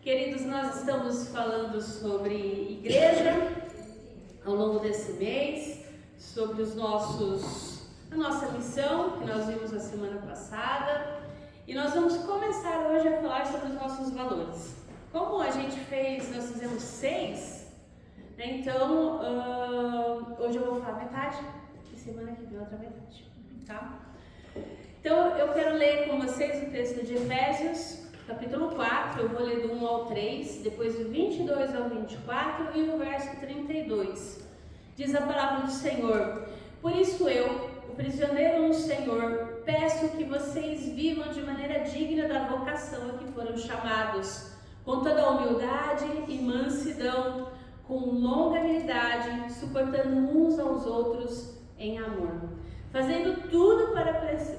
Queridos, nós estamos falando sobre igreja ao longo desse mês, sobre a nossa missão, que nós vimos na semana passada, e nós vamos começar hoje a falar sobre os nossos valores. Como a gente fez, nós fizemos 6, né? Então hoje eu vou falar metade e semana que vem outra metade, tá? Então eu quero ler com vocês o texto de Efésios, capítulo 4, eu vou ler do 1 ao 3, depois do 22 ao 24 e o verso 32. Diz a palavra do Senhor: por isso eu, o prisioneiro no Senhor, peço que vocês vivam de maneira digna da vocação a que foram chamados, com toda a humildade e mansidão, com longanimidade, suportando uns aos outros em amor, fazendo tudo para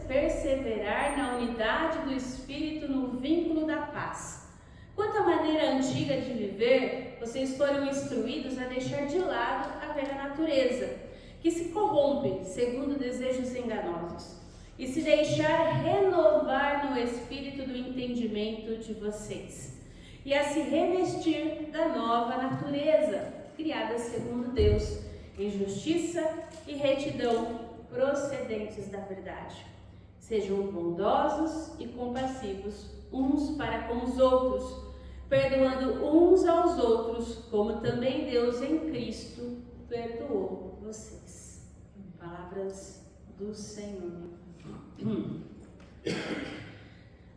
perseverar na unidade do Espírito no vínculo da paz. Quanto à maneira antiga de viver, vocês foram instruídos a deixar de lado a velha natureza, que se corrompe segundo desejos enganosos, e se deixar renovar no espírito do entendimento de vocês, e a se revestir da nova natureza, criada segundo Deus, em justiça e retidão procedentes da verdade. Sejam bondosos e compassivos uns para com os outros, perdoando uns aos outros, como também Deus em Cristo perdoou vocês. Palavras do Senhor.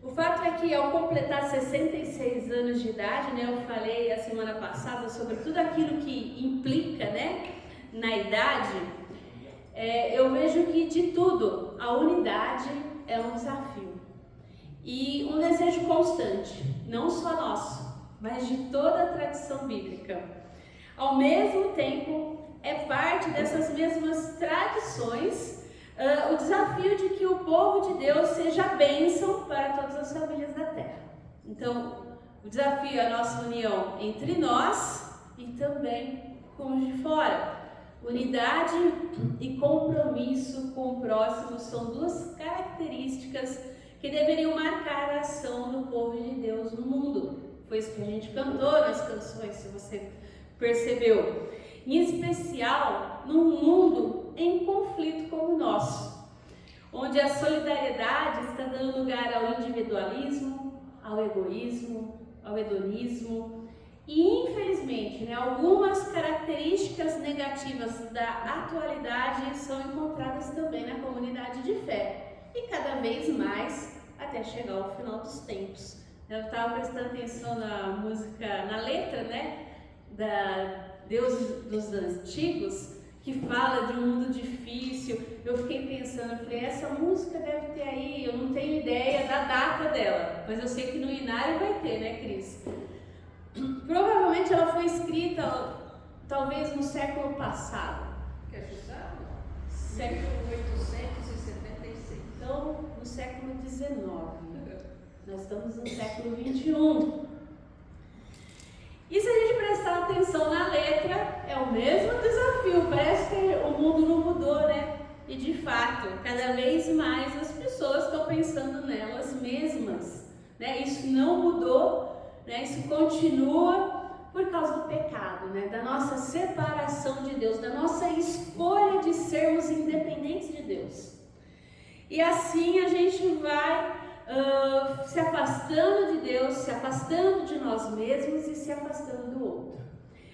O fato é que ao completar 66 anos de idade, né, eu falei a semana passada sobre tudo aquilo que implica, né, na idade, eu vejo que de tudo, a unidade é um desafio e um desejo constante, não só nosso, mas de toda a tradição bíblica. Ao mesmo tempo, é parte dessas mesmas tradições o desafio de que o povo de Deus seja bênção para todas as famílias da terra. Então, o desafio é a nossa união entre nós e também com os de fora. Unidade e compromisso com o próximo são duas características que deveriam marcar a ação do povo de Deus no mundo. Foi isso que a gente cantou nas canções, se você percebeu. Em especial num mundo em conflito como o nosso, onde a solidariedade está dando lugar ao individualismo, ao egoísmo, ao hedonismo e, infelizmente, né, algumas características negativas da atualidade são encontradas também na comunidade de fé e cada vez mais até chegar ao final dos tempos. Eu estava prestando atenção na música, na letra, né, da Deus dos Antigos, que fala de um mundo difícil. Eu fiquei pensando, eu falei, essa música deve ter aí, eu não tenho ideia da data dela, mas eu sei que no Inário vai ter, né, Cris? Provavelmente ela foi escrita talvez no século passado. Quer chutar? Século 1876. Então, no século XIX. Nós estamos no século XXI. E se a gente prestar atenção na letra, é o mesmo desafio. Parece que o mundo não mudou, né? E de fato, cada vez mais as pessoas estão pensando nelas mesmas, né? Isso não mudou, né? Isso continua por causa do pecado, né? Da nossa separação de Deus, da nossa escolha de sermos independentes de Deus. E assim a gente vai se afastando de Deus, se afastando de nós mesmos e se afastando do outro.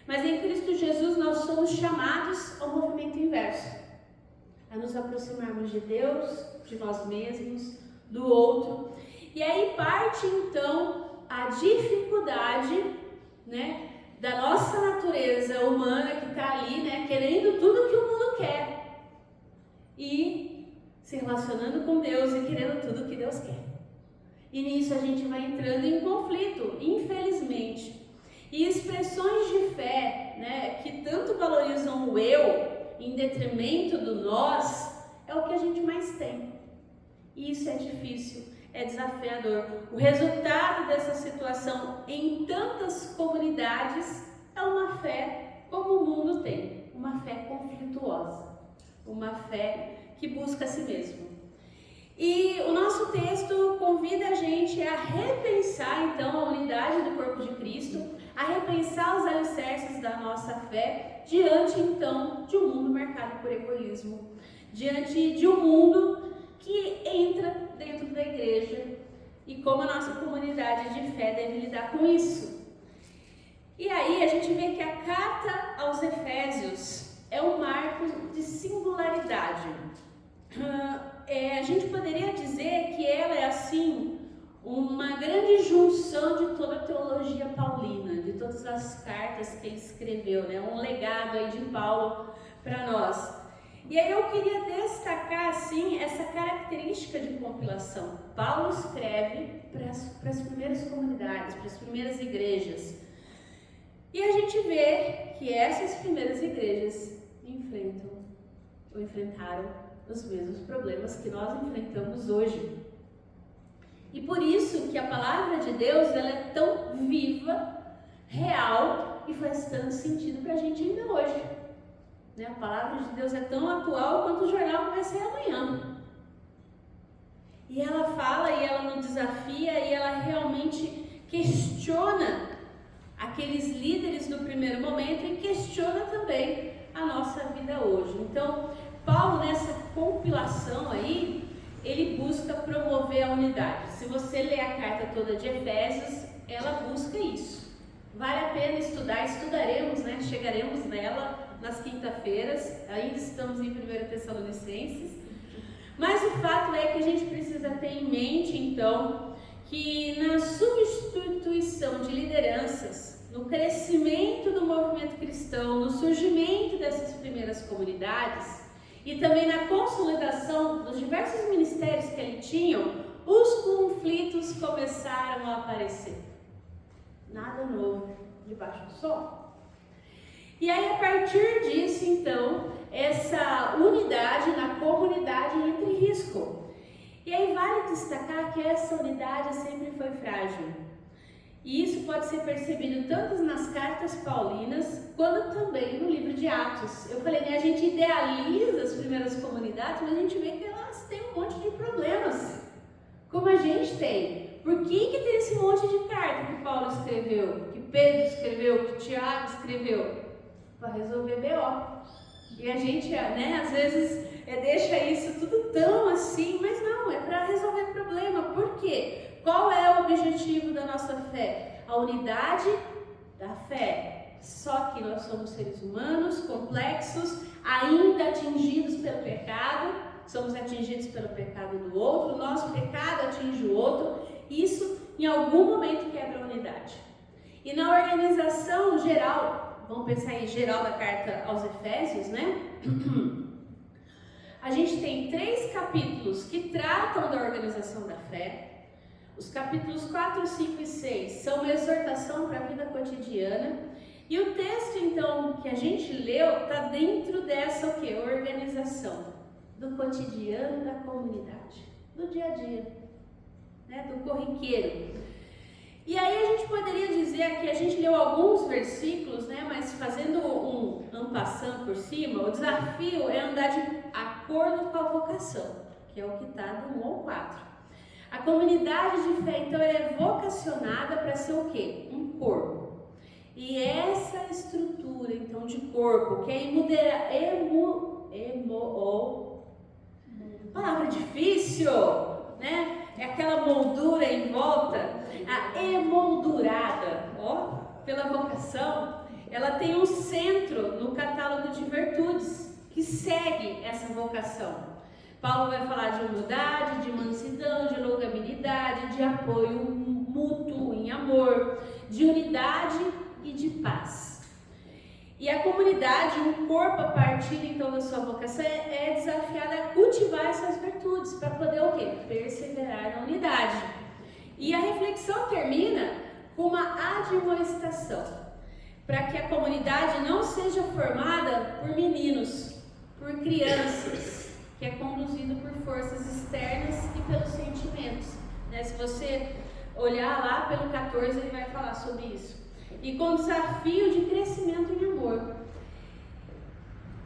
Mas em Cristo Jesus nós somos chamados ao movimento inverso, a nos aproximarmos de Deus, de nós mesmos, do outro. E aí parte então a dificuldade, né, da nossa natureza humana que está ali, né, querendo tudo que o mundo quer e se relacionando com Deus e querendo tudo que Deus quer. E nisso a gente vai entrando em conflito, infelizmente. E expressões de fé, né, que tanto valorizam o eu em detrimento do nós, é o que a gente mais tem. E isso é difícil, é desafiador. O resultado dessa situação em tantas comunidades é uma fé como o mundo tem, uma fé conflituosa, uma fé que busca a si mesmo. E o nosso texto convida a gente a repensar então a unidade do corpo de Cristo, a repensar os alicerces da nossa fé diante então de um mundo marcado por egoísmo, diante de um mundo que entra dentro da igreja e como a nossa comunidade de fé deve lidar com isso. E aí a gente vê que a carta aos Efésios é um marco de singularidade. A gente poderia dizer que ela é assim uma grande junção de toda a teologia paulina, de todas as cartas que ele escreveu, né? Um legado aí de Paulo para nós. E aí eu queria destacar assim essa característica de compilação. Paulo escreve para as primeiras comunidades, para as primeiras igrejas. E a gente vê que essas primeiras igrejas enfrentaram os mesmos problemas que nós enfrentamos hoje. E por isso que a palavra de Deus ela é tão viva, real e faz tanto sentido para a gente ainda hoje. Né? A palavra de Deus é tão atual quanto o jornal que vai ser amanhã. E ela fala, e ela nos desafia, e ela realmente questiona aqueles líderes do primeiro momento e questiona também a nossa vida hoje. Então, Paulo, nessa compilação aí, ele busca promover a unidade. Se você ler a carta toda de Efésios, ela busca isso. Vale a pena estudar, estudaremos, né? Chegaremos nela nas quinta-feiras, ainda estamos em 1 Tessalonicenses. Mas o fato é que a gente precisa ter em mente, então, que na substituição de lideranças, no crescimento do movimento cristão, no surgimento dessas primeiras comunidades e também na consolidação dos diversos ministérios que ali tinham, os conflitos começaram a aparecer. Nada novo debaixo do sol. E aí, a partir disso, então, essa unidade na comunidade entra em risco. E aí vale destacar que essa unidade sempre foi frágil. E isso pode ser percebido tanto nas cartas paulinas, quanto também no livro de Atos. Eu falei, né, a gente idealiza as primeiras comunidades, mas a gente vê que elas têm um monte de problemas, como a gente tem. Por que tem esse monte de carta que Paulo escreveu, que Pedro escreveu, que Tiago escreveu? Para resolver BO. E a gente, né, às vezes deixa isso tudo tão assim, mas não, é para resolver problema. Por quê? Qual é o objetivo da nossa fé? A unidade da fé. Só que nós somos seres humanos, complexos, ainda atingidos pelo pecado, somos atingidos pelo pecado do outro, o nosso pecado atinge o outro, isso em algum momento quebra a unidade. E na organização geral, vamos pensar em geral da carta aos Efésios, né? A gente tem 3 capítulos que tratam da organização da fé. Os capítulos 4, 5 e 6 são uma exortação para a vida cotidiana. E o texto, então, que a gente leu, está dentro dessa o quê? Organização do cotidiano da comunidade, do dia a dia, né? Do corriqueiro. E aí a gente poderia dizer que a gente leu alguns versículos, né? Mas fazendo um passant por cima, o desafio é andar de acordo com a vocação, que é o que está do 1 ao 4. A comunidade de fé, então, é vocacionada para ser o quê? Um corpo. E essa estrutura, então, de corpo, que é palavra difícil, né? É aquela moldura em volta, a emoldurada, ó, pela vocação, ela tem um centro no catálogo de virtudes que segue essa vocação. Paulo vai falar de humildade, de mansidão, de longanimidade, de apoio mútuo em amor, de unidade e de paz. E a comunidade, um corpo a partir então da sua vocação, é desafiada a cultivar essas virtudes para poder o quê? Perseverar na unidade. E a reflexão termina com uma admoestação, para que a comunidade não seja formada por meninos, por crianças, que é conduzido por forças externas e pelos sentimentos. Né? Se você olhar lá pelo 14, ele vai falar sobre isso. E com desafio de crescimento em amor.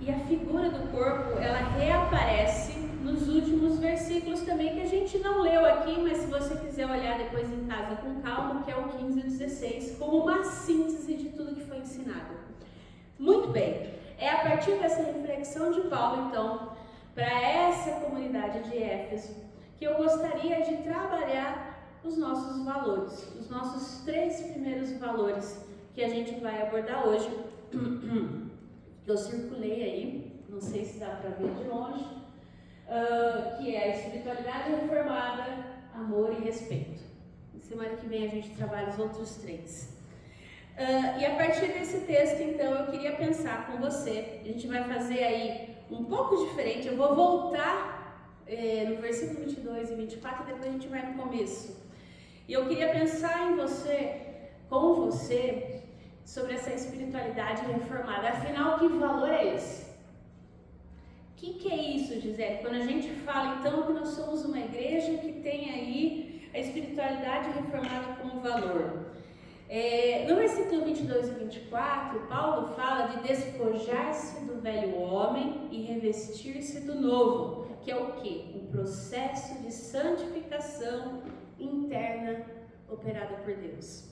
E a figura do corpo, ela reaparece nos últimos versículos também, que a gente não leu aqui, mas se você quiser olhar depois em casa com calma, que é o 15 e o 16, como uma síntese de tudo que foi ensinado. Muito bem, é a partir dessa reflexão de Paulo, então, para essa comunidade de Éfeso, que eu gostaria de trabalhar os nossos valores, os nossos 3 primeiros valores que a gente vai abordar hoje. Eu circulei aí, não sei se dá para ver de longe, que é a espiritualidade reformada, amor e respeito. Semana que vem a gente trabalha os outros 3. E a partir desse texto, então, eu queria pensar com você, a gente vai fazer aí um pouco diferente, eu vou voltar no versículo 22 e 24 e depois a gente vai no começo. E eu queria pensar em você, com você, sobre essa espiritualidade reformada. Afinal, que valor é esse? O que é isso, Gisele? Quando a gente fala, então, que nós somos uma igreja que tem aí a espiritualidade reformada como valor. No versículo 22 e 24, Paulo fala de despojar-se do velho homem e revestir-se do novo, que é o quê? Um processo de santificação interna operada por Deus.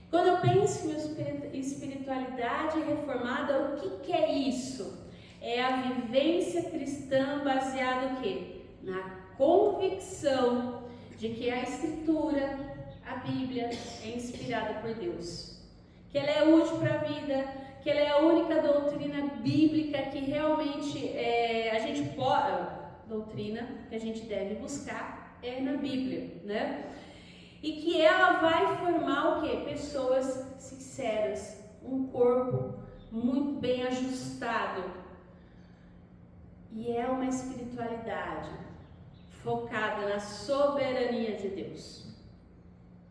Quando eu penso em espiritualidade reformada, o que é isso? É a vivência cristã baseada no quê? Na convicção de que a Escritura, a Bíblia, é inspirada por Deus. Que ela é útil para a vida, que ela é a única doutrina bíblica que realmente doutrina que a gente deve buscar é na Bíblia, né? E que ela vai formar o quê? Pessoas sinceras, um corpo muito bem ajustado. E é uma espiritualidade focada na soberania de Deus.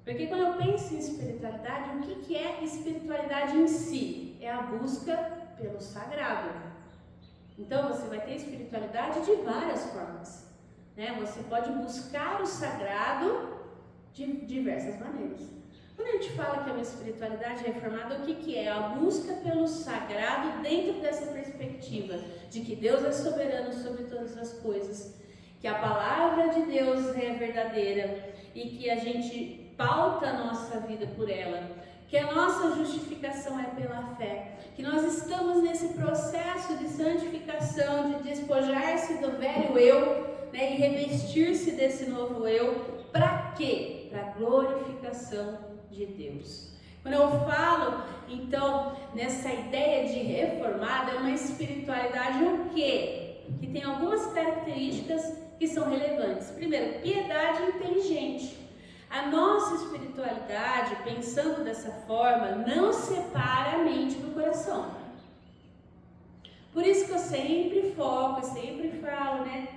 Porque quando eu penso em espiritualidade, o que é espiritualidade em si? É a busca pelo sagrado. Então você vai ter espiritualidade de várias formas, né? Você pode buscar o sagrado de diversas maneiras. Quando a gente fala que é uma espiritualidade reformada, o que é? A busca pelo sagrado dentro dessa perspectiva de que Deus é soberano sobre todas as coisas, que a palavra de Deus é verdadeira e que a gente pauta a nossa vida por ela, que a nossa justificação é pela fé, que nós estamos nesse processo de santificação, de despojar-se do velho eu, né, e revestir-se desse novo eu. Para quê? Para a glorificação de Deus. Quando eu falo, então, nessa ideia de reformada, é uma espiritualidade o quê? Que tem algumas características que são relevantes. Primeiro, piedade inteligente. A nossa espiritualidade, pensando dessa forma, não separa a mente do coração. Por isso que eu sempre foco, eu sempre falo, né?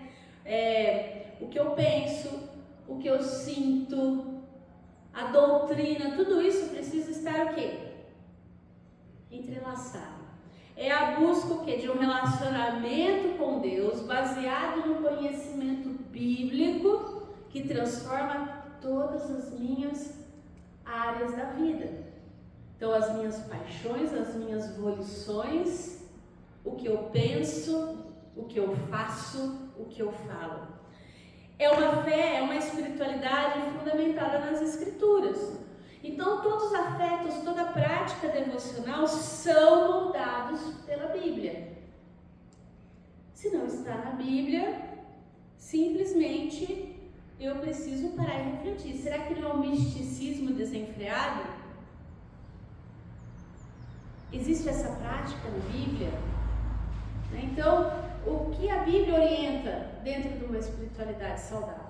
O que eu penso, o que eu sinto, a doutrina, tudo isso precisa estar o quê? Entrelaçado. É a busca o quê? De um relacionamento com Deus baseado no conhecimento bíblico que transforma todas as minhas áreas da vida. Então, as minhas paixões, as minhas volições, o que eu penso, o que eu faço, o que eu falo. É uma fé, é uma espiritualidade fundamentada nas Escrituras. Então, todos os afetos, toda a prática devocional são moldados pela Bíblia. Se não está na Bíblia, simplesmente eu preciso parar e refletir. Será que não é um misticismo desenfreado? Existe essa prática na Bíblia? Então, o que a Bíblia orienta dentro de uma espiritualidade saudável?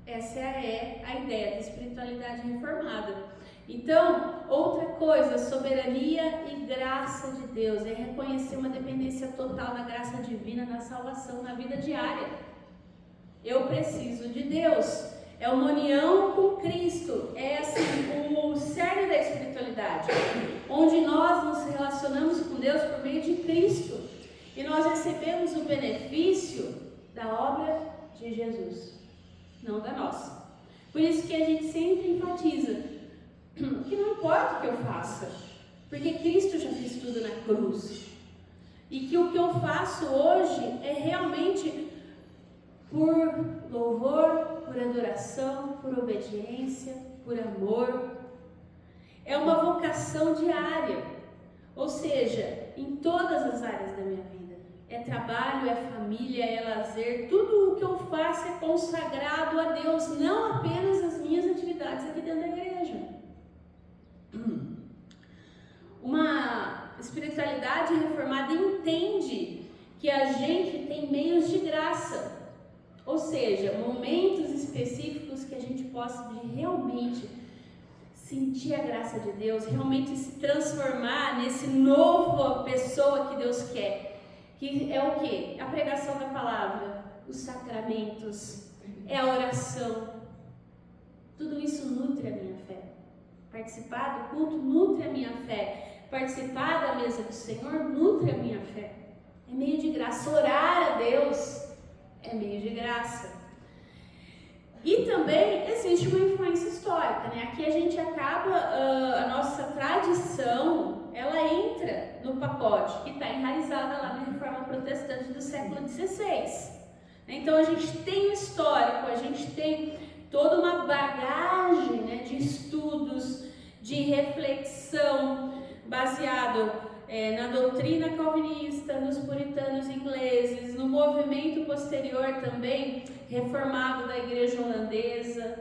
Essa é a ideia da espiritualidade reformada. Então, outra coisa, soberania e graça de Deus, é reconhecer uma dependência total na graça divina, na salvação, na vida diária. Eu preciso de Deus. É uma união com Cristo. É assim, o cerne da espiritualidade, onde nós nos relacionamos com Deus por meio de Cristo. E nós recebemos o benefício da obra de Jesus, não da nossa. Por isso que a gente sempre enfatiza que não importa o que eu faça, porque Cristo já fez tudo na cruz. E que o que eu faço hoje é realmente por louvor, por adoração, por obediência, por amor. É uma vocação diária, ou seja, em todas as áreas da minha vida. É trabalho, é família, é lazer, tudo o que eu faço é consagrado a Deus, não apenas as minhas atividades aqui dentro da igreja. Uma espiritualidade reformada entende que a gente tem meios de graça, ou seja, momentos específicos que a gente possa realmente sentir a graça de Deus, realmente se transformar nesse novo pessoa que Deus quer, que é o quê? A pregação da palavra, os sacramentos, é a oração. Tudo isso nutre a minha fé. Participar do culto nutre a minha fé. Participar da mesa do Senhor nutre a minha fé. É meio de graça. Orar a Deus é meio de graça. E também existe uma influência histórica, né? Aqui a gente acaba, a nossa tradição, ela entra no pacote que está enraizada lá na Reforma Protestante do século XVI. Então a gente tem o histórico, a gente tem toda uma bagagem, né, de estudos, de reflexão baseado na doutrina calvinista, nos puritanos ingleses, no movimento posterior também reformado da igreja holandesa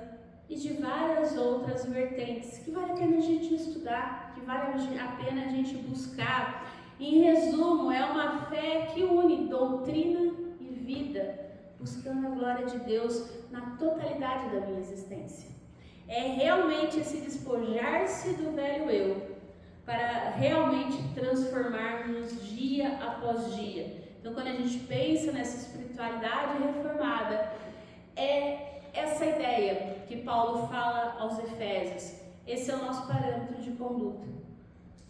e de várias outras vertentes que vale a pena a gente estudar, que vale a pena a gente buscar. Em resumo, é uma fé que une doutrina e vida, buscando a glória de Deus na totalidade da minha existência. É realmente esse despojar-se do velho eu, para realmente transformarmos dia após dia. Então, quando a gente pensa nessa espiritualidade reformada, é essa ideia que Paulo fala aos Efésios. Esse é o nosso parâmetro de conduta,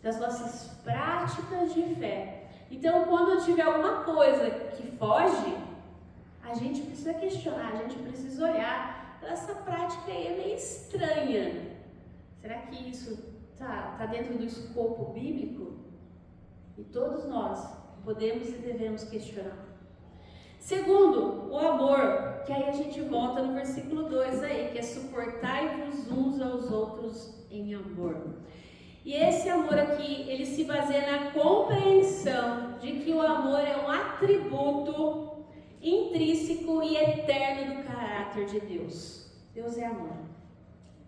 das nossas práticas de fé. Então, quando eu tiver alguma coisa que foge, a gente precisa questionar, a gente precisa olhar. Essa prática aí é meio estranha. Será que isso está dentro do escopo bíblico? E todos nós podemos e devemos questionar. Segundo, o amor, que aí a gente volta no versículo 2 aí, que é suportai-vos uns aos outros em amor. E esse amor aqui, ele se baseia na compreensão de que o amor é um atributo intrínseco e eterno do caráter de Deus. Deus é amor.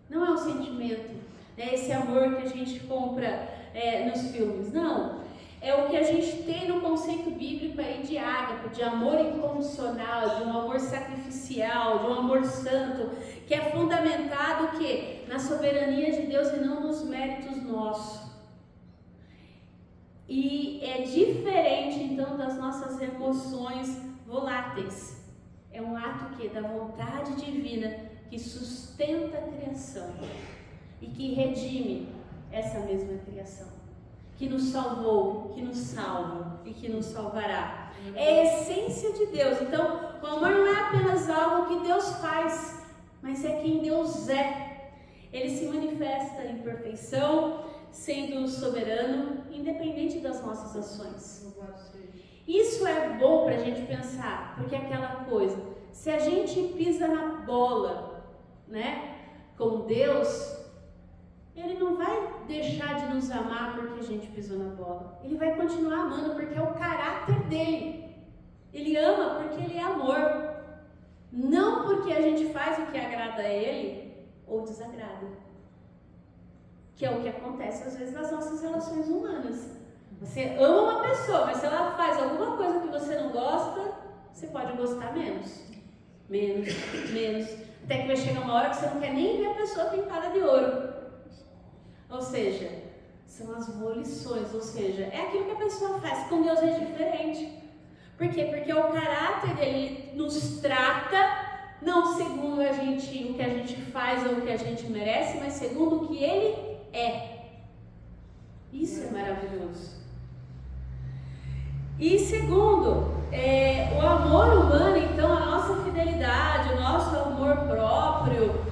Não é um sentimento, né, esse amor que a gente compra nos filmes, não. É o que a gente tem no conceito bíblico aí de ágape, de amor incondicional, de um amor sacrificial, de um amor santo, que é fundamentado que na soberania de Deus e não nos méritos nossos. E é diferente então das nossas emoções voláteis. É um ato que da vontade divina que sustenta a criação e que redime essa mesma criação, que nos salvou, que nos salva e que nos salvará. É a essência de Deus. Então, o amor não é apenas algo que Deus faz, mas é quem Deus é. Ele se manifesta em perfeição, sendo soberano, independente das nossas ações. Isso é bom para a gente pensar, porque é aquela coisa, se a gente pisa na bola, né, com Deus, Ele não vai deixar de nos amar porque a gente pisou na bola. Ele vai continuar amando porque é o caráter dele. Ele ama porque ele é amor. Não porque a gente faz o que agrada a ele ou desagrada. Que é o que acontece às vezes nas nossas relações humanas. Você ama uma pessoa, mas se ela faz alguma coisa que você não gosta, você pode gostar menos. Menos. Até que vai chegar uma hora que você não quer nem ver a pessoa pintada de ouro. Ou seja, são as volições, ou seja, é aquilo que a pessoa faz. Com Deus é diferente. Por quê? Porque o caráter dele nos trata, não segundo o que a gente faz ou o que a gente merece, mas segundo o que ele é. Isso é maravilhoso. E segundo, o amor humano, então, a nossa fidelidade, o nosso amor próprio,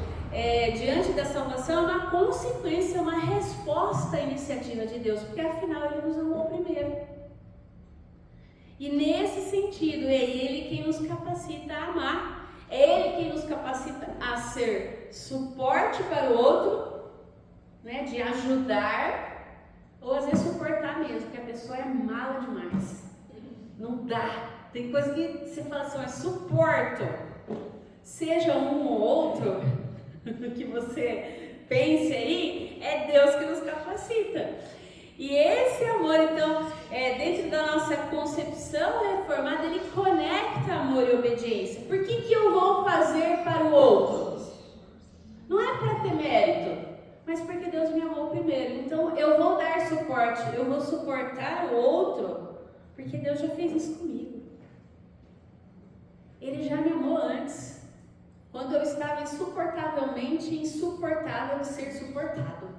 diante da salvação, é uma consequência, uma resposta à iniciativa de Deus, porque afinal Ele nos amou primeiro. E nesse sentido, é Ele quem nos capacita a amar. É Ele quem nos capacita a ser suporte para o outro, né, de ajudar, ou às vezes suportar mesmo, porque a pessoa é mala demais. Não dá. Tem coisa que você fala assim, mas suporto. Seja um ou outro, que você pense aí, é Deus que nos capacita. E esse amor, então, dentro da nossa concepção reformada, ele conecta amor e obediência. Por que eu vou fazer para o outro? Não é para ter mérito, mas porque Deus me amou primeiro. Então, eu vou dar suporte, eu vou suportar o outro, porque Deus já fez isso comigo. Ele já me amou antes, quando eu estava insuportavelmente insuportável de ser suportado.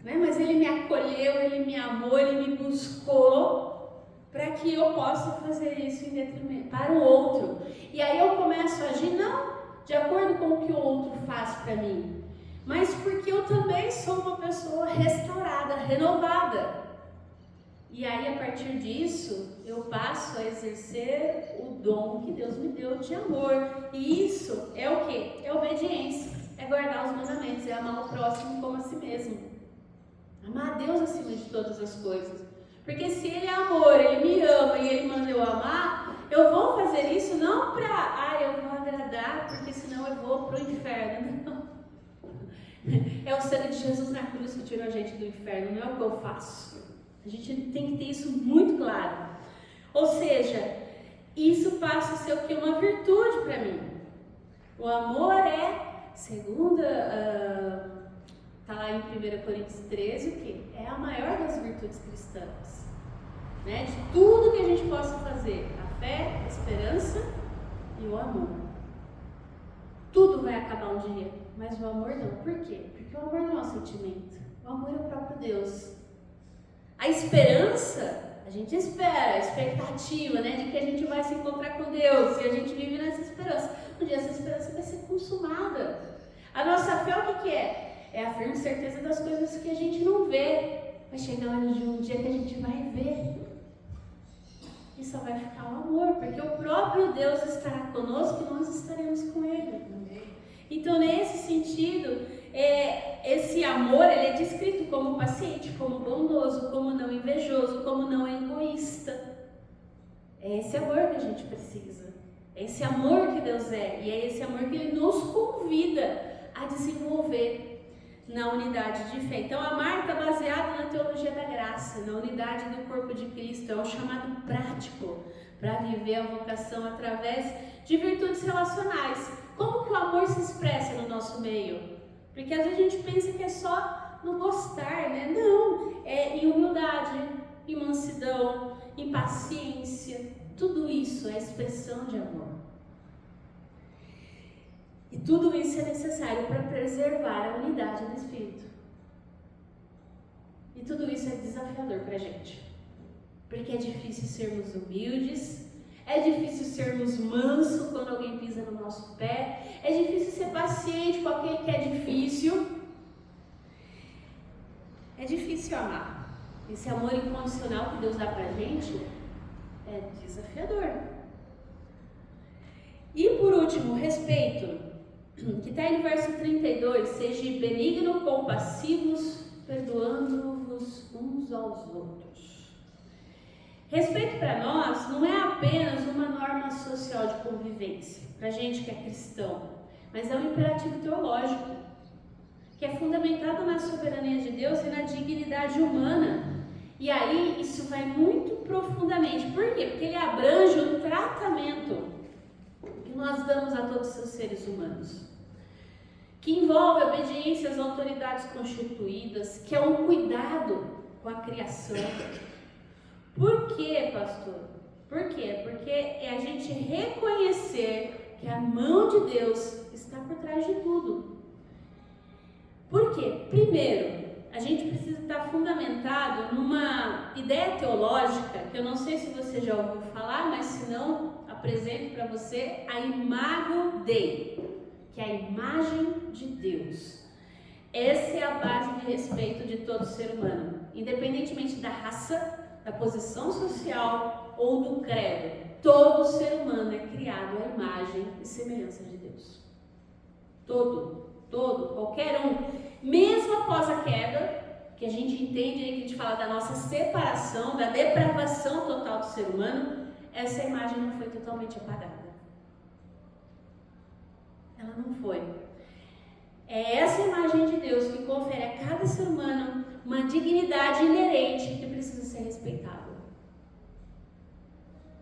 Mas Ele me acolheu, Ele me amou, Ele me buscou para que eu possa fazer isso em detrimento para o outro. E aí eu começo a agir não de acordo com o que o outro faz para mim, mas porque eu também sou uma pessoa restaurada, renovada. E aí a partir disso eu passo a exercer o dom que Deus me deu de amor. E isso é o quê? É obediência, é guardar os mandamentos, é amar o próximo como a si mesmo. Amar a Deus acima de todas as coisas. Porque se Ele é amor, Ele me ama e Ele manda eu amar, eu vou fazer isso não para, eu vou agradar, porque senão eu vou pro inferno. Não. É o sangue de Jesus na cruz que tirou a gente do inferno, não é o que eu faço. A gente tem que ter isso muito claro. Ou seja, isso passa a ser o que? Uma virtude para mim. O amor é, segundo está lá em 1 Coríntios 13, o quê? É a maior das virtudes cristãs. Né? De tudo que a gente possa fazer, a fé, a esperança e o amor. Tudo vai acabar um dia, mas o amor não. Por quê? Porque o amor não é um sentimento. O amor é o próprio Deus. A esperança, a gente espera, a expectativa, né, de que a gente vai se encontrar com Deus, e a gente vive nessa esperança. Um dia essa esperança vai ser consumada. A nossa fé o que é? É a firme certeza das coisas que a gente não vê. Vai chegar um dia que a gente vai ver. E só vai ficar o amor, porque o próprio Deus estará conosco e nós estaremos com Ele. Então, nesse sentido, esse amor ele é descrito como paciente, como bondoso, como não invejoso, como não egoísta. É esse amor que a gente precisa. É esse amor que Deus é. E é esse amor que Ele nos convida a desenvolver na unidade de fé. Então, amar está baseado na teologia da graça, na unidade do corpo de Cristo. É um chamado prático para viver a vocação através de virtudes relacionais. Como que o amor se expressa no nosso meio? Porque às vezes a gente pensa que é só no gostar, né? Não, é em humildade, em mansidão, em paciência. Tudo isso é expressão de amor. E tudo isso é necessário para preservar a unidade do Espírito. E tudo isso é desafiador para a gente. Porque é difícil sermos humildes, é difícil sermos mansos quando alguém pisa no nosso pé, é difícil ser paciente com aquele que é difícil. É difícil amar. Esse amor incondicional que Deus dá para a gente é desafiador. E por último, respeito. Que está no verso 32, seja benigno, compassivos, perdoando-vos uns aos outros. Respeito para nós não é apenas uma norma social de convivência, para a gente que é cristão, mas é um imperativo teológico, que é fundamentado na soberania de Deus e na dignidade humana. E aí isso vai muito profundamente. Por quê? Porque ele abrange o tratamento que nós damos a todos os seres humanos, que envolve a obediência às autoridades constituídas, que é um cuidado com a criação. Por quê, pastor? Por quê? Porque é a gente reconhecer que a mão de Deus está por trás de tudo. Por quê? Primeiro, a gente precisa estar fundamentado numa ideia teológica, que eu não sei se você já ouviu falar, mas se não, apresento para você a Imago Dei, que é a imagem de Deus. Essa é a base de respeito de todo ser humano, independentemente da raça, da posição social ou do credo. Todo ser humano é criado à imagem e semelhança de Deus. Todo, qualquer um. Mesmo após a queda, que a gente entende aí, que a gente fala da nossa separação, da depravação total do ser humano, essa imagem não foi totalmente apagada. Ela não foi. É essa imagem de Deus que confere a cada ser humano uma dignidade inerente que precisa ser respeitada.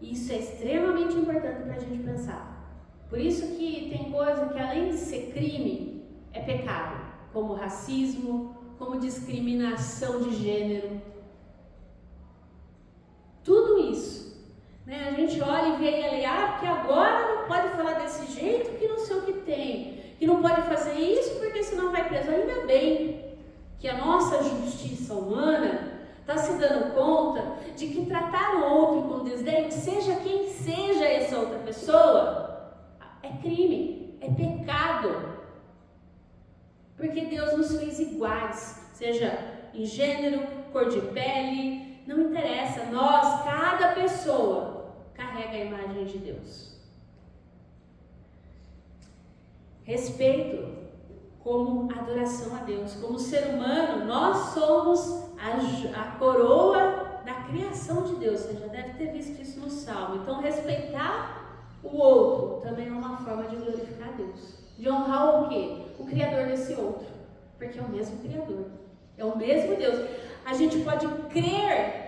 Isso é extremamente importante para a gente pensar. Por isso que tem coisa que, além de ser crime, é pecado, como racismo, como discriminação de gênero. Tudo isso, né? A gente olha e vê ele, porque agora não pode falar desse jeito, que não sei o que tem, que não pode fazer isso porque senão vai preso. Ainda bem que a nossa justiça humana está se dando conta de que tratar o outro com desdém, seja quem seja essa outra pessoa, é crime, é pecado. Porque Deus nos fez iguais, seja em gênero, cor de pele, não interessa. Nós, cada pessoa, carrega a imagem de Deus. Respeito como adoração a Deus. Como ser humano, nós somos a coroa da criação de Deus. Você já deve ter visto isso no Salmo. Então, respeitar o outro também é uma forma de glorificar a Deus. De honrar o quê? O Criador desse outro. Porque é o mesmo Criador. É o mesmo Deus. A gente pode crer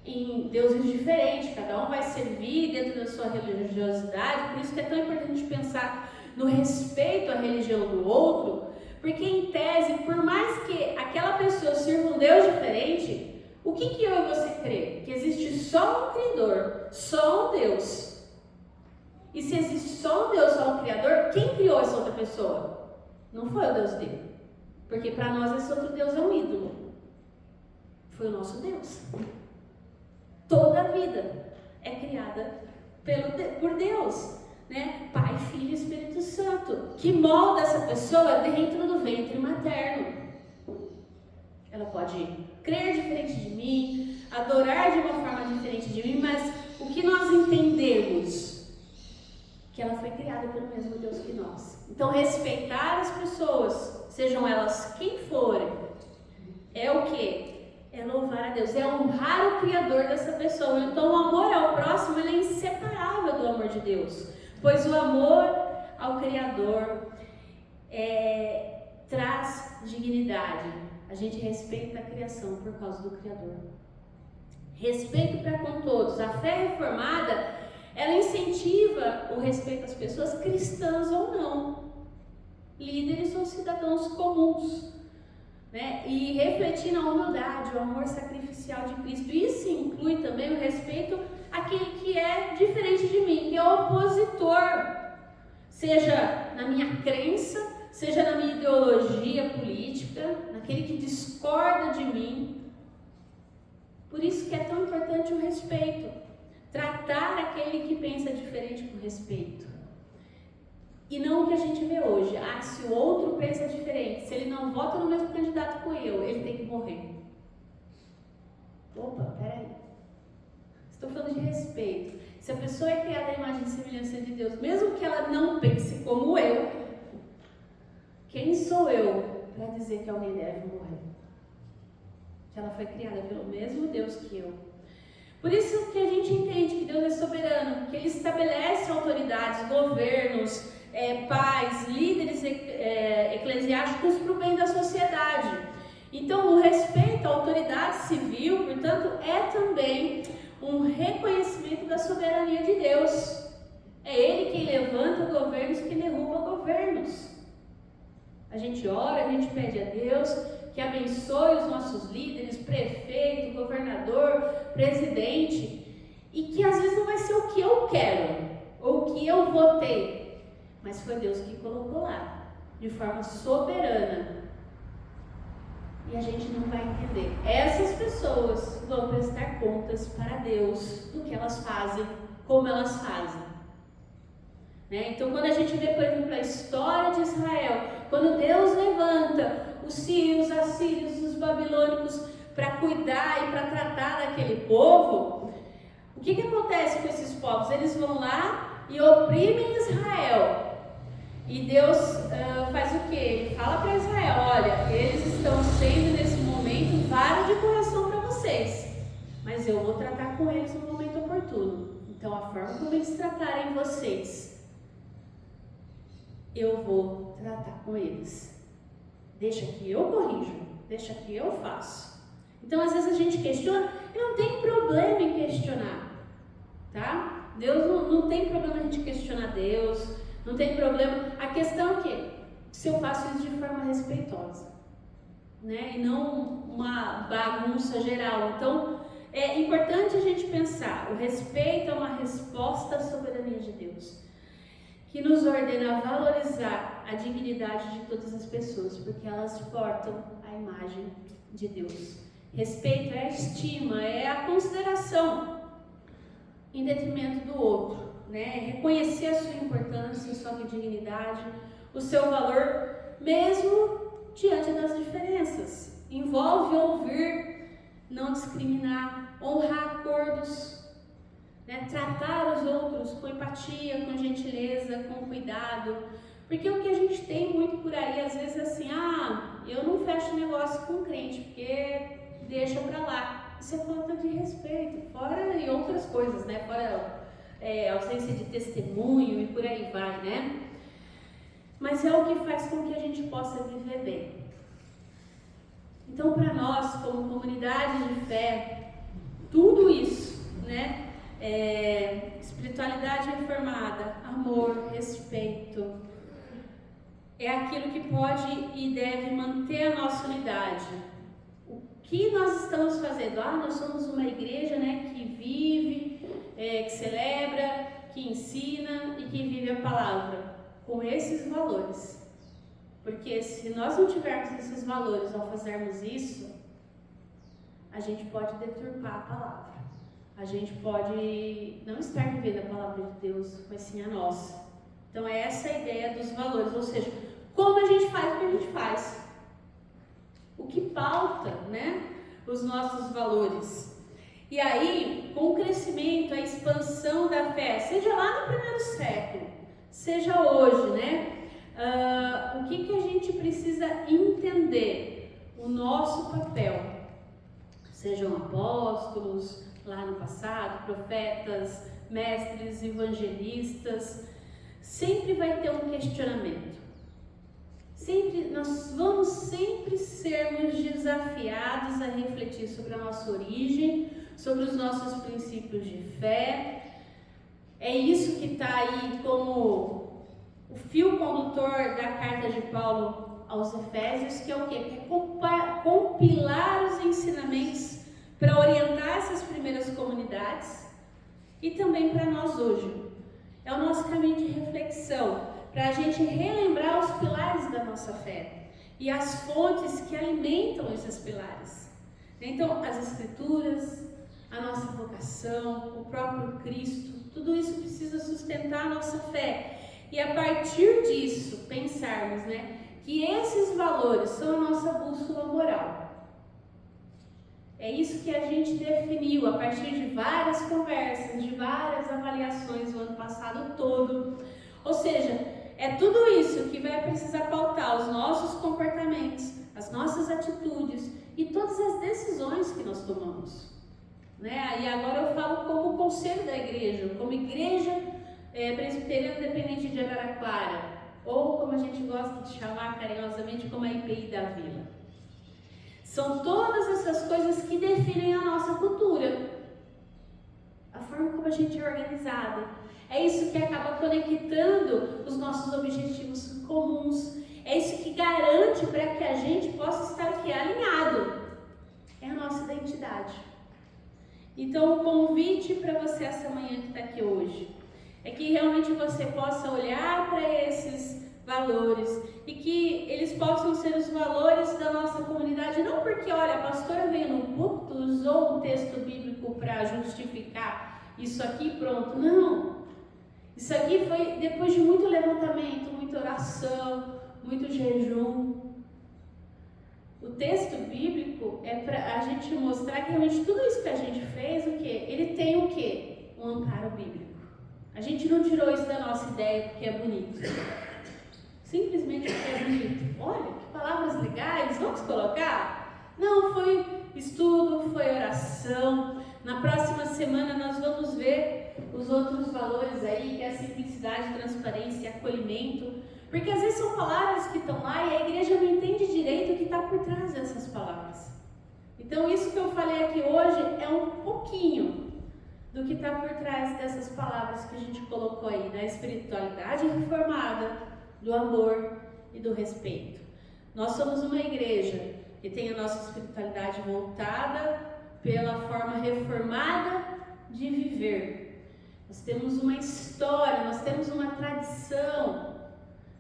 em deuses diferentes. Cada um vai servir dentro da sua religiosidade. Por isso que é tão importante pensar no respeito à religião do outro. Porque, em tese, por mais que aquela pessoa sirva um Deus diferente, o que eu e você crê? Que existe só um Criador, só um Deus. E se existe só um Deus, só um Criador, quem criou essa outra pessoa? Não foi o Deus dele. Porque para nós esse outro Deus é um ídolo. Foi o nosso Deus. Toda a vida é criada por Deus, né? Pai, Filho e Espírito Santo, que molda essa pessoa dentro do ventre materno. Ela pode crer diferente de mim, adorar de uma forma diferente de mim, mas o que nós entendemos? Que ela foi criada pelo mesmo Deus que nós. Então, respeitar as pessoas, sejam elas quem forem, é o quê? É louvar a Deus, é honrar o Criador dessa pessoa. Então, o amor ao próximo ele é inseparável do amor de Deus, pois o amor ao Criador traz dignidade. A gente respeita a criação por causa do Criador. Respeito para com todos. A fé reformada, ela incentiva o respeito às pessoas, cristãs ou não, líderes ou cidadãos comuns, né? E refletir na humildade, o amor sacrificial de Cristo. Isso inclui também o respeito àquele que é diferente de mim, que é opositor, seja na minha crença, seja na minha ideologia política, naquele que discorda de mim. Por isso que é tão importante o respeito. Tratar aquele que pensa diferente com respeito. E não o que a gente vê hoje. Se o outro pensa diferente, se ele não vota no mesmo candidato que eu, ele tem que morrer. Opa, peraí. Estou falando de respeito. Se a pessoa é criada à imagem e semelhança de Deus, mesmo que ela não pense como eu, quem sou eu para dizer que alguém deve morrer? Que ela foi criada pelo mesmo Deus que eu. Por isso que a gente entende que Deus é soberano, que Ele estabelece autoridades, governos, pais, líderes eclesiásticos para o bem da sociedade. Então, o respeito à autoridade civil, portanto, é também um reconhecimento da soberania de Deus. É Ele quem levanta governos, quem derruba governos. A gente ora, a gente pede a Deus que abençoe os nossos líderes, prefeito, governador, presidente, e que às vezes não vai ser o que eu quero, ou o que eu votei, mas foi Deus que colocou lá, de forma soberana. E a gente não vai entender. Essas pessoas vão prestar contas para Deus do que elas fazem, como elas fazem. Né? Então, quando a gente vê, por exemplo, a história de Israel, quando Deus levanta os sírios, assírios, os babilônicos para cuidar e para tratar daquele povo, o que acontece com esses povos? Eles vão lá e oprimem Israel. E Deus faz o quê? Ele fala para Israel: olha, eles estão sendo nesse momento vara de correção para vocês, mas eu vou tratar com eles no momento oportuno. Então a forma como eles tratarem vocês, eu vou tratar com eles. Deixa que eu corrijo, deixa que eu faço. Então às vezes a gente questiona, e não tem problema em questionar, tá? Deus não tem problema a gente questionar Deus, não tem problema. A questão é que se eu faço isso de forma respeitosa, né? E não uma bagunça geral. Então é importante a gente pensar, o respeito é uma resposta à soberania de Deus, que nos ordena a valorizar a dignidade de todas as pessoas, porque elas portam a imagem de Deus. Respeito é a estima, é a consideração em detrimento do outro, né? Reconhecer a sua importância, a sua dignidade, o seu valor, mesmo diante das diferenças. Envolve ouvir, não discriminar, honrar acordos, né? Tratar os outros com empatia, com gentileza, com cuidado. Porque o que a gente tem muito por aí, às vezes é assim: eu não fecho negócio com crente, porque deixa pra lá. Isso é falta de respeito, fora e outras coisas, né? Fora ausência de testemunho e por aí vai, né? Mas é o que faz com que a gente possa viver bem. Então, para nós, como comunidade de fé, tudo isso, né? Espiritualidade reformada, amor, respeito, é aquilo que pode e deve manter a nossa unidade. O que nós estamos fazendo? Nós somos uma igreja, né, que vive, que celebra, que ensina e que vive a palavra com esses valores. Porque se nós não tivermos esses valores ao fazermos isso, a gente pode deturpar a palavra. A gente pode não estar vivendo a palavra de Deus, mas sim a nossa. Então é essa a ideia dos valores, ou seja, como a gente faz o que a gente faz. O que pauta, né, os nossos valores. E aí, com o crescimento, a expansão da fé, seja lá no primeiro século, seja hoje, né, o que a gente precisa entender? O nosso papel. Sejam apóstolos, lá no passado, profetas, mestres, evangelistas, sempre vai ter um questionamento. Nós vamos sempre sermos desafiados a refletir sobre a nossa origem, sobre os nossos princípios de fé. É isso que está aí como o fio condutor da carta de Paulo aos Efésios, que é o quê? Que é compilar os ensinamentos para orientar essas primeiras comunidades e também para nós hoje. É o nosso caminho de reflexão, para a gente relembrar os pilares da nossa fé e as fontes que alimentam esses pilares. Então, as Escrituras, a nossa vocação, o próprio Cristo, tudo isso precisa sustentar a nossa fé. E a partir disso, pensarmos, né, que esses valores são a nossa bússola moral. É isso que a gente definiu a partir de várias conversas, de várias avaliações o ano passado todo. Ou seja, é tudo isso que vai precisar pautar os nossos comportamentos, as nossas atitudes e todas as decisões que nós tomamos, né? E agora eu falo como conselho da igreja, como igreja presbiteriana dependente de Araraquara, ou como a gente gosta de chamar carinhosamente, como a IPI da Vila. São todas essas coisas que definem a nossa cultura, a forma como a gente é organizada. É isso que acaba conectando os nossos objetivos comuns. É isso que garante para que a gente possa estar aqui alinhado. É a nossa identidade. Então, o convite para você essa manhã que está aqui hoje é que realmente você possa olhar para esses valores e que eles possam ser os valores da nossa comunidade. Não porque, olha, a pastora veio no púlpito, usou um texto bíblico para justificar isso aqui, pronto. Não. Isso aqui foi depois de muito levantamento, muita oração, muito jejum, O texto bíblico é para a gente mostrar que realmente tudo isso que a gente fez, o quê? Ele tem o quê? Um amparo bíblico. A gente não tirou isso da nossa ideia porque é bonito. Simplesmente porque é bonito. Olha, que palavras legais, vamos colocar? Não, foi estudo, foi oração. Na próxima semana nós vamos ver os outros valores aí, que é a simplicidade, transparência e acolhimento. Porque às vezes são palavras que estão lá e a igreja não entende direito o que está por trás dessas palavras. Então isso que eu falei aqui hoje é um pouquinho do que está por trás dessas palavras que a gente colocou aí, da espiritualidade reformada, do amor e do respeito. Nós somos uma igreja que tem a nossa espiritualidade voltada pela forma reformada de viver. Nós temos uma história, nós temos uma tradição.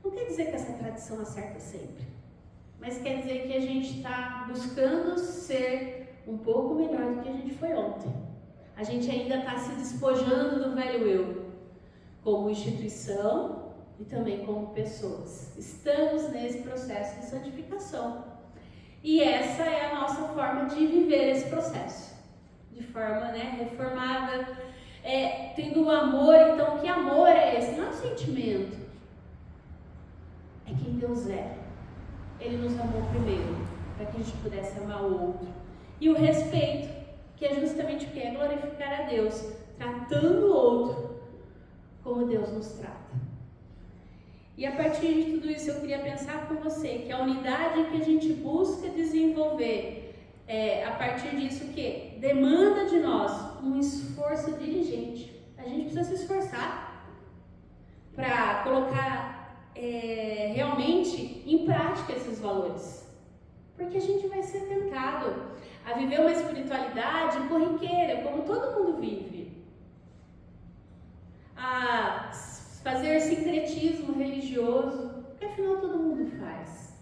Não quer dizer que essa tradição acerta sempre, mas quer dizer que a gente está buscando ser um pouco melhor do que a gente foi ontem. A gente ainda está se despojando do velho eu, como instituição e também como pessoas. Estamos nesse processo de santificação. E essa é a nossa forma de viver esse processo, de forma reformada, tendo o amor. Então, que amor é esse? Não é um sentimento, é quem Deus é. Ele nos amou primeiro, para que a gente pudesse amar o outro. E o respeito, que é justamente o que? É glorificar a Deus, tratando o outro como Deus nos trata. E a partir de tudo isso eu queria pensar com você que a unidade que a gente busca desenvolver, a partir disso que demanda de nós um esforço diligente. A gente precisa se esforçar para colocar realmente em prática esses valores. Porque a gente vai ser tentado a viver uma espiritualidade corriqueira, como todo mundo vive. A fazer sincretismo religioso, porque afinal todo mundo faz.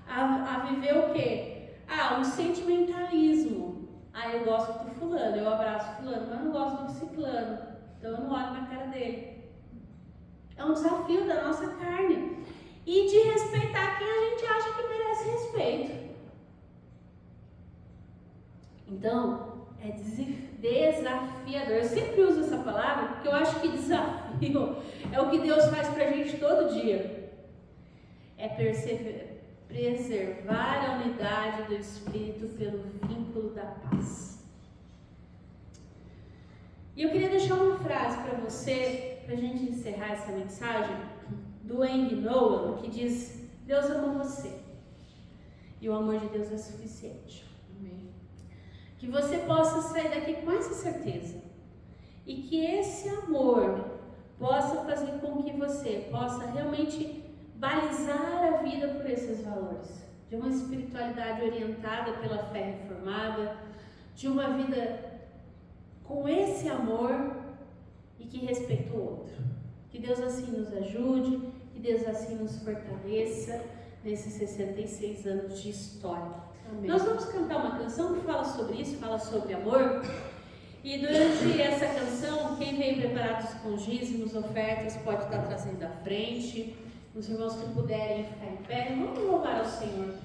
A viver o quê? Um sentimentalismo. Eu gosto do fulano, eu abraço fulano, mas eu não gosto do ciclano, então eu não olho na cara dele. É um desafio da nossa carne. E de respeitar quem a gente acha que merece respeito. Então, é desafiador. Eu sempre uso essa palavra porque eu acho que desafio é o que Deus faz pra gente todo dia. É preservar a unidade do Espírito pelo vínculo da paz. E eu queria deixar uma frase para você, pra gente encerrar essa mensagem, do Henry Nouwen, que diz: Deus ama você e o amor de Deus é suficiente. Amém. Que você possa sair daqui com essa certeza e que esse amor possa fazer com que você possa realmente balizar a vida por esses valores, de uma espiritualidade orientada pela fé reformada, de uma vida com esse amor e que respeita o outro. Que Deus assim nos ajude, que Deus assim nos fortaleça nesses 66 anos de história. Amém. Nós vamos cantar uma canção que fala sobre isso, fala sobre amor. E durante essa canção, quem vem preparados com dízimos, ofertas, pode estar trazendo à frente. Os irmãos que puderem ficar em pé, vamos louvar ao Senhor.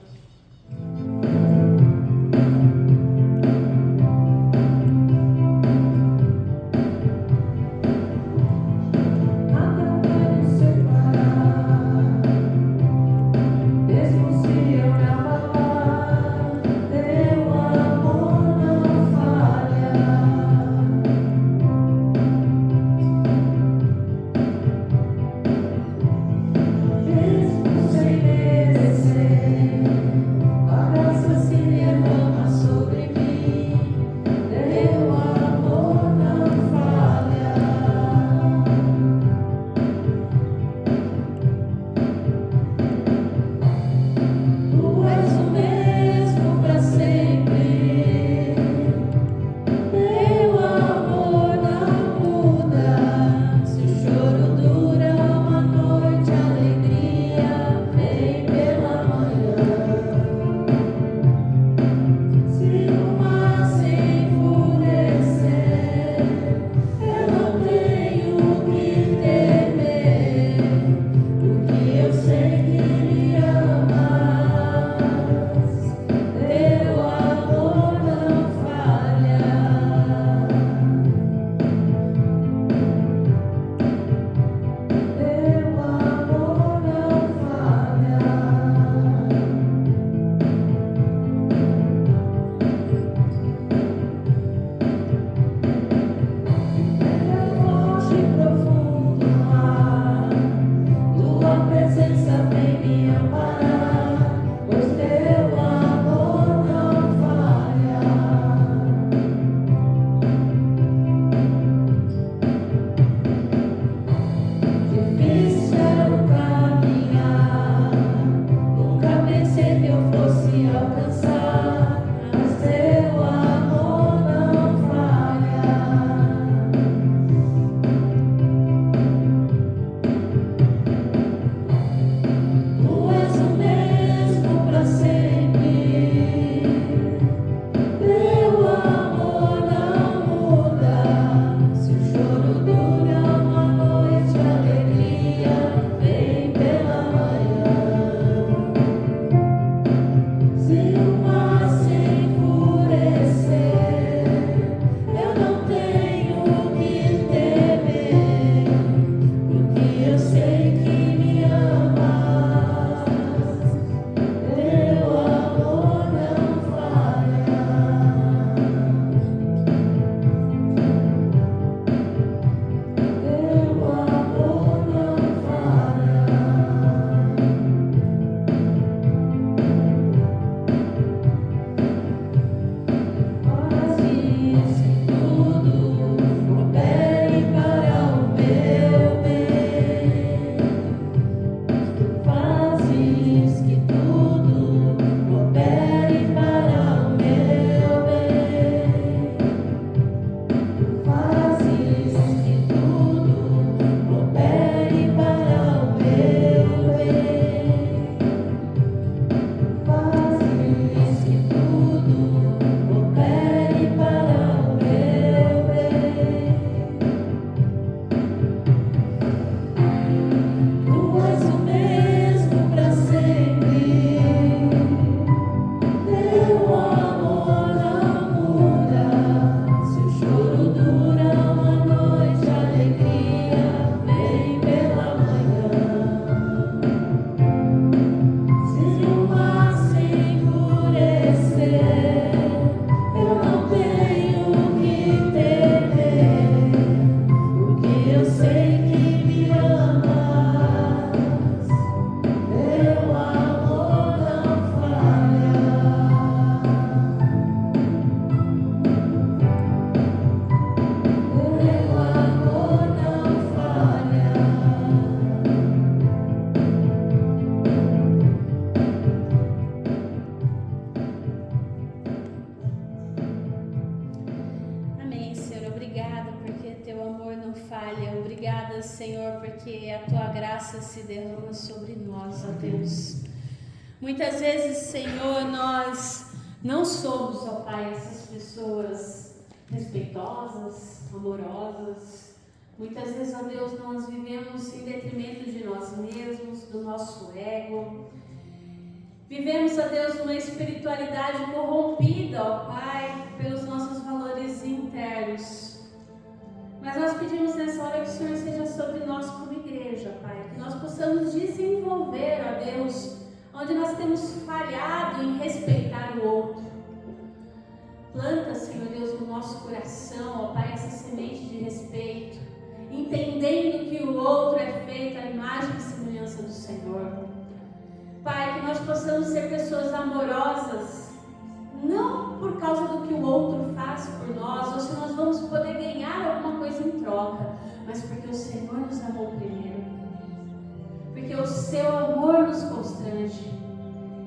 Senhor, porque a Tua graça se derrama sobre nós, ó Deus. Muitas vezes, Senhor, nós não somos, ó Pai, essas pessoas respeitosas, amorosas. Muitas vezes, ó Deus, nós vivemos em detrimento de nós mesmos, do nosso ego. Vivemos, ó Deus, uma espiritualidade corrompida, ó Pai, pelos nossos valores internos. Mas nós pedimos nessa hora que o Senhor seja sobre nós como igreja, Pai. Que nós possamos desenvolver, ó Deus, onde nós temos falhado em respeitar o outro. Planta, Senhor Deus, no nosso coração, ó Pai, essa semente de respeito, entendendo que o outro é feito à imagem e semelhança do Senhor. Pai, que nós possamos ser pessoas amorosas, não por causa do que o outro faz por nós, ou se nós vamos poder ganhar alguma coisa em troca, mas porque o Senhor nos amou primeiro, porque o seu amor nos constrange,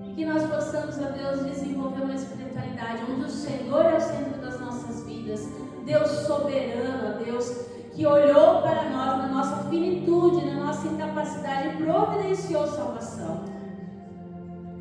e que nós possamos, ó Deus, desenvolver uma espiritualidade onde o Senhor é o centro das nossas vidas, Deus soberano, ó Deus, que olhou para nós na nossa finitude, na nossa incapacidade e providenciou salvação.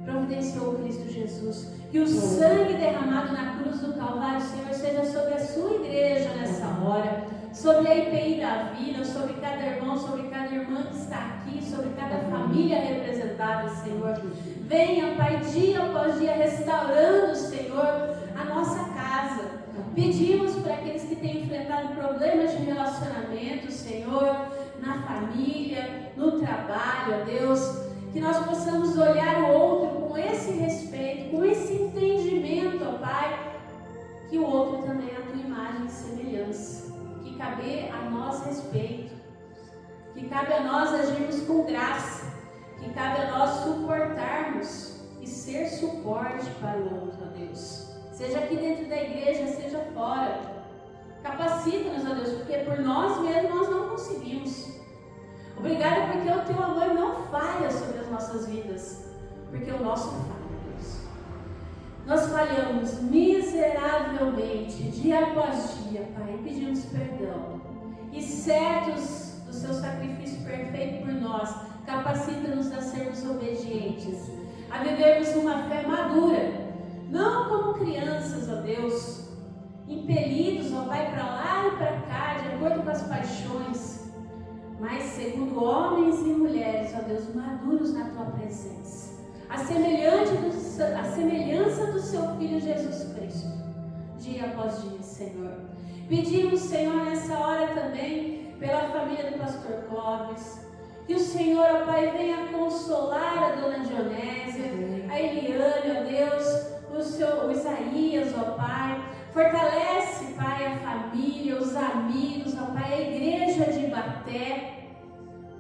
Providenciou Cristo Jesus. Que o sangue derramado na cruz do Calvário, Senhor, seja sobre a sua igreja nessa hora, sobre a IPI da vida, sobre cada irmão, sobre cada irmã que está aqui, sobre cada família representada, Senhor. Venha, Pai, dia após dia, restaurando, Senhor, a nossa casa. Pedimos para aqueles que têm enfrentado problemas de relacionamento, Senhor, na família, no trabalho, ó Deus, que nós possamos olhar o outro com esse respeito, com esse entendimento, ó Pai, que o outro também é a tua imagem e semelhança, que cabe a nós respeito, que cabe a nós agirmos com graça, que cabe a nós suportarmos e ser suporte para o outro, ó Deus, seja aqui dentro da igreja, seja fora. Capacita-nos, ó Deus, porque por nós mesmos nós não conseguimos. Obrigada porque o teu amor não falha sobre as nossas vidas, porque o nosso falha, Deus. Nós falhamos miseravelmente, dia após dia, Pai, e pedimos perdão. E certos do seu sacrifício perfeito por nós, capacita-nos a sermos obedientes, a vivermos uma fé madura, não como crianças, ó Deus, impelidos, ó Pai, para lá e para cá, de acordo com as paixões, mas segundo homens e mulheres, ó Deus, maduros na tua presença, a semelhança do seu Filho Jesus Cristo, dia após dia, Senhor. Pedimos, Senhor, nessa hora também, pela família do pastor Clóvis, que o Senhor, ó Pai, venha consolar a dona Dionésia, a Eliane, ó Deus, o Isaías, ó Pai. Fortalece, Pai, a família, os amigos, ó Pai, a igreja de Ibaté.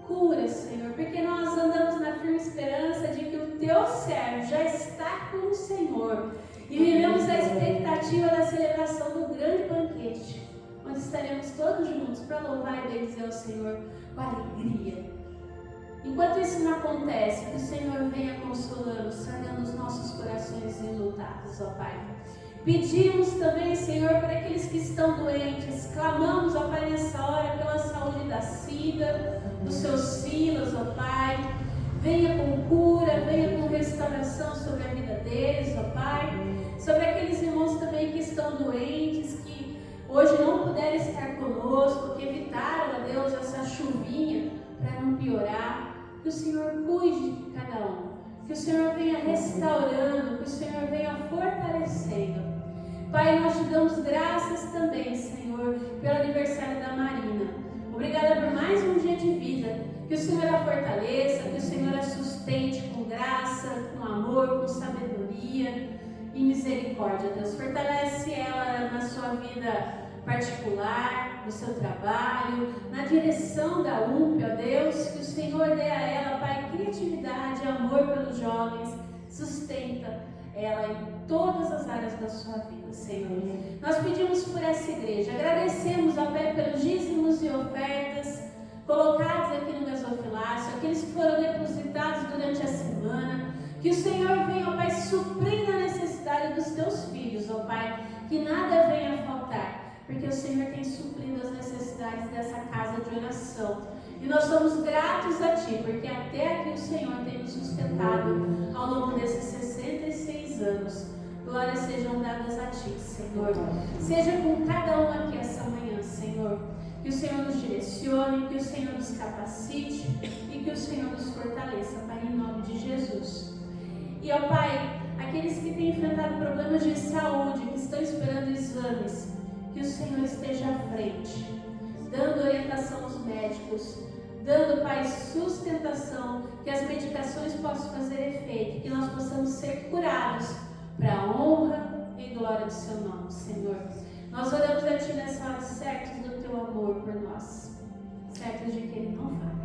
Cura, Senhor, porque nós andamos na firme esperança de que o teu servo já está com o Senhor. E vivemos a expectativa da celebração do grande banquete, onde estaremos todos juntos para louvar e bendizer ao Senhor com alegria. Enquanto isso não acontece, que o Senhor venha consolando, sanando os nossos corações enlutados, ó Pai. Pedimos também, Senhor, para aqueles que estão doentes, clamamos, ó Pai, nessa hora pela saúde da Cida, dos seus filhos, ó Pai. Venha com cura, venha com restauração sobre a vida deles, ó Pai. Sobre aqueles irmãos também que estão doentes, que hoje não puderam estar conosco, que evitaram, ó Deus, essa chuvinha para não piorar. Que o Senhor cuide de cada um, que o Senhor venha restaurando, que o Senhor venha fortalecendo. Pai, nós te damos graças também, Senhor, pelo aniversário da Marina. Obrigada por mais um dia de vida. Que o Senhor a fortaleça, que o Senhor a sustente com graça, com amor, com sabedoria e misericórdia, Deus. Fortalece ela na sua vida particular, no seu trabalho, na direção da UMP, ó Deus, que o Senhor dê a ela, Pai, criatividade, amor pelos jovens, sustenta ela em todas as áreas da sua vida, Senhor. Nós pedimos por essa igreja, agradecemos, ó Pai, pelos dízimos e ofertas colocados aqui no gasofilácio, aqueles que foram depositados durante a semana, que o Senhor venha, ó Pai, suprindo a necessidade dos teus filhos, ó Pai, que nada venha a faltar, porque o Senhor tem suprido as necessidades dessa casa de oração. E nós somos gratos a Ti, porque até aqui o Senhor tem nos sustentado ao longo desses 66 anos. Glórias sejam dadas a Ti, Senhor. Seja com cada um aqui essa manhã, Senhor. Que o Senhor nos direcione, que o Senhor nos capacite e que o Senhor nos fortaleça, Pai, em nome de Jesus. E, ó Pai, aqueles que têm enfrentado problemas de saúde, que estão esperando exames, que o Senhor esteja à frente, dando orientação aos médicos, dando, Pai, sustentação, que as medicações possam fazer efeito, que nós possamos ser curados para a honra e glória do Seu nome, Senhor. Nós oramos a Ti nessa hora, certos do Teu amor por nós, certos de que Ele não falha.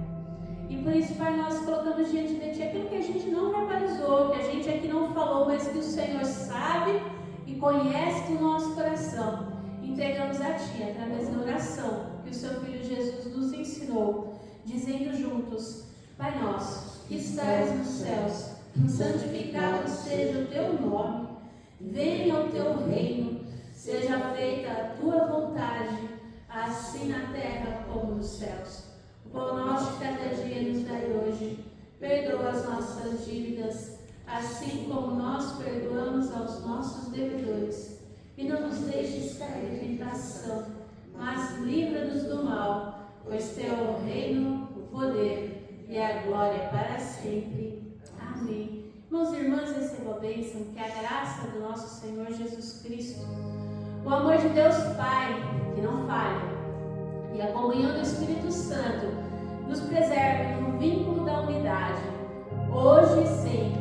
E por isso, Pai, nós colocamos diante de Ti aquilo que a gente não verbalizou, que a gente aqui não falou, mas que o Senhor sabe e conhece do nosso coração. Entregamos a Ti através da oração que o Seu Filho Jesus nos ensinou, dizendo juntos: Pai nosso, que estás nos céus, santificado seja o Teu nome, venha o Teu reino, seja feita a Tua vontade, assim na terra como nos céus. O pão nosso de cada dia nos dai hoje, perdoa as nossas dívidas, assim como nós perdoamos aos nossos devedores. E não nos deixes cair em tentação, mas livra-nos do mal, pois Teu é o reino, o poder e a glória para sempre. Amém. Irmãos e irmãs, recebam a bênção, que a graça do nosso Senhor Jesus Cristo, o amor de Deus Pai, que não falha, e a comunhão do Espírito Santo nos preserve no vínculo da unidade, hoje e sempre.